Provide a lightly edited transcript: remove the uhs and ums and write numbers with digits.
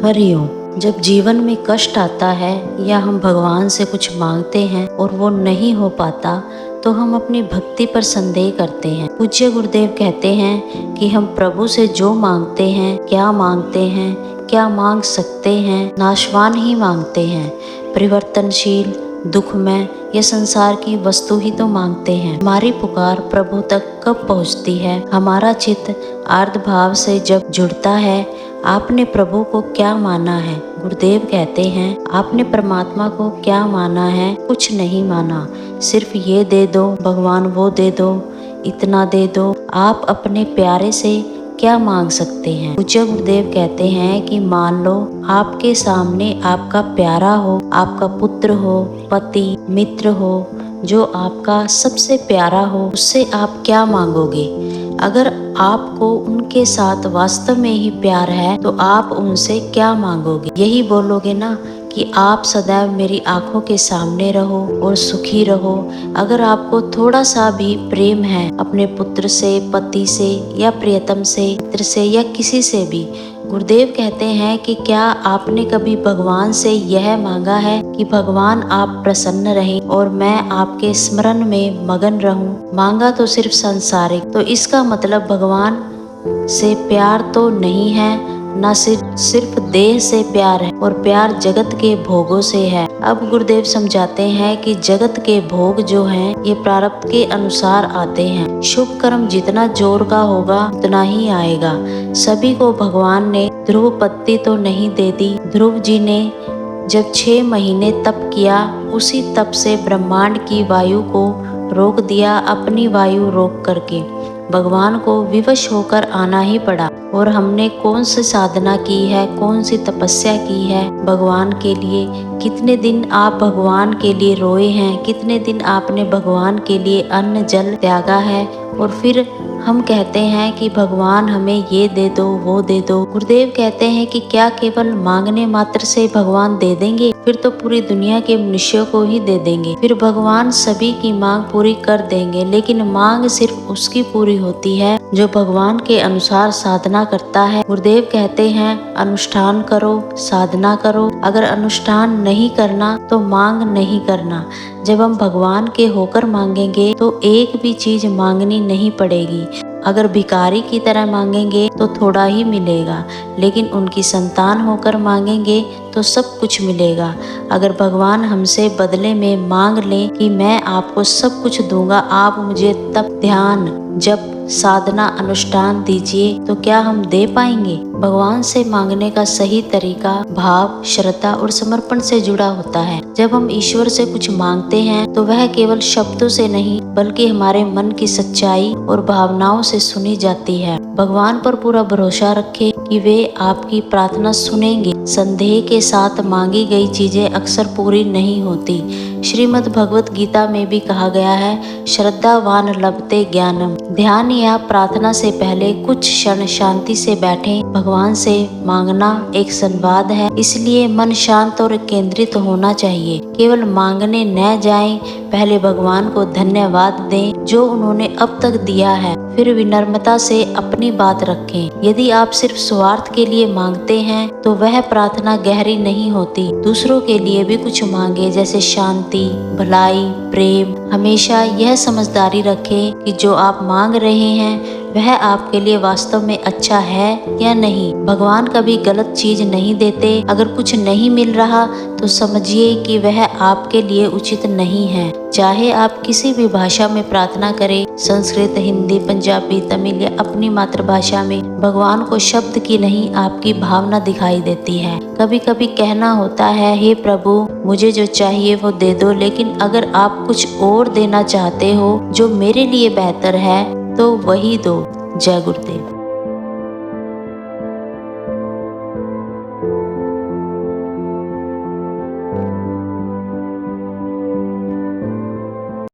हरिओम। जब जीवन में कष्ट आता है या हम भगवान से कुछ मांगते हैं और वो नहीं हो पाता तो हम अपनी भक्ति पर संदेह करते हैं। पूज्य गुरुदेव कहते हैं कि हम प्रभु से जो मांगते हैं, क्या मांगते हैं, क्या मांग सकते हैं, नाशवान ही मांगते हैं। परिवर्तनशील, दुखमय या संसार की वस्तु ही तो मांगते हैं। हमारी पुकार प्रभु तक कब पहुंचती है? हमारा चित्त आर्द्र भाव से जब जुड़ता है। आपने प्रभु को क्या माना है? गुरुदेव कहते हैं, आपने परमात्मा को क्या माना है? कुछ नहीं माना, सिर्फ ये दे दो भगवान, वो दे दो, इतना दे दो। आप अपने प्यारे से क्या मांग सकते हैं? पूज्य गुरुदेव कहते हैं कि मान लो आपके सामने आपका प्यारा हो, आपका पुत्र हो, पति, मित्र हो, जो आपका सबसे प्यारा हो, उससे आप क्या मांगोगे? अगर आपको उनके साथ वास्तव में ही प्यार है तो आप उनसे क्या मांगोगे? यही बोलोगे ना कि आप सदैव मेरी आंखों के सामने रहो और सुखी रहो। अगर आपको थोड़ा सा भी प्रेम है अपने पुत्र से, पति से या प्रियतम से, मित्र से या किसी से भी, गुरुदेव कहते हैं कि क्या आपने कभी भगवान से यह मांगा है कि भगवान आप प्रसन्न रहें और मैं आपके स्मरण में मगन रहूं? मांगा तो सिर्फ सांसारिक। तो इसका मतलब भगवान से प्यार तो नहीं है, न सिर्फ देह से प्यार है, और प्यार जगत के भोगों से है। अब गुरुदेव समझाते हैं कि जगत के भोग जो हैं ये प्रारब्ध के अनुसार आते हैं। शुभ कर्म जितना जोर का होगा उतना ही आएगा। सभी को भगवान ने ध्रुव पत्ती तो नहीं दे दी। ध्रुव जी ने जब 6 महीने तप किया, उसी तप से ब्रह्मांड की वायु को रोक दिया, अपनी वायु रोक करके भगवान को विवश होकर आना ही पड़ा। और हमने कौन सी साधना की है, कौन सी तपस्या की है भगवान के लिए? कितने दिन आप भगवान के लिए रोए हैं? कितने दिन आपने भगवान के लिए अन्न जल त्यागा है? और फिर हम कहते हैं कि भगवान हमें ये दे दो, वो दे दो। गुरुदेव कहते हैं कि क्या केवल मांगने मात्र से भगवान दे देंगे? फिर तो पूरी दुनिया के मनुष्यों को ही दे देंगे। फिर भगवान सभी की मांग पूरी कर देंगे, लेकिन मांग सिर्फ उसकी पूरी होती है जो भगवान के अनुसार साधना करता है। गुरुदेव कहते हैं, अनुष्ठान करो, साधना करो। अगर अनुष्ठान नहीं करना तो मांग नहीं करना। जब हम भगवान के होकर मांगेंगे तो एक भी चीज मांगनी नहीं पड़ेगी। अगर भिखारी की तरह मांगेंगे तो थोड़ा ही मिलेगा, लेकिन उनकी संतान होकर मांगेंगे तो सब कुछ मिलेगा। अगर भगवान हमसे बदले में मांग लें कि मैं आपको सब कुछ दूंगा, आप मुझे तप, ध्यान, जप, साधना, अनुष्ठान दीजिए, तो क्या हम दे पाएंगे? भगवान से मांगने का सही तरीका भाव, श्रद्धा और समर्पण से जुड़ा होता है। जब हम ईश्वर से कुछ मांगते हैं तो वह केवल शब्दों से नहीं बल्कि हमारे मन की सच्चाई और भावनाओं से सुनी जाती है। भगवान पर पूरा भरोसा रखें कि वे आपकी प्रार्थना सुनेंगे। संदेह के साथ मांगी गई चीजें अक्सर पूरी नहीं होती। श्रीमद् भगवत गीता में भी कहा गया है, श्रद्धावान लभते ज्ञानम। ध्यान या प्रार्थना से पहले कुछ क्षण शांति से बैठें। भगवान से मांगना एक संवाद है, इसलिए मन शांत और केंद्रित होना चाहिए। केवल मांगने न जाएं, पहले भगवान को धन्यवाद दें जो उन्होंने अब तक दिया है। फिर विनम्रता से अपनी बात रखें। यदि आप सिर्फ स्वार्थ के लिए मांगते हैं तो वह प्रार्थना गहरी नहीं होती। दूसरों के लिए भी कुछ मांगे, जैसे शांति, भलाई, प्रेम। हमेशा यह समझदारी रखें कि जो आप मांग रहे हैं वह आपके लिए वास्तव में अच्छा है या नहीं। भगवान कभी गलत चीज नहीं देते। अगर कुछ नहीं मिल रहा तो समझिए कि वह आपके लिए उचित नहीं है। चाहे आप किसी भी भाषा में प्रार्थना करें, संस्कृत, हिंदी, पंजाबी, तमिल या अपनी मातृभाषा में, भगवान को शब्द की नहीं आपकी भावना दिखाई देती है। कभी कभी कहना होता है, हे प्रभु मुझे जो चाहिए वो दे दो, लेकिन अगर आप कुछ और देना चाहते हो जो मेरे लिए बेहतर है तो वही दो। जय गुरुदेव।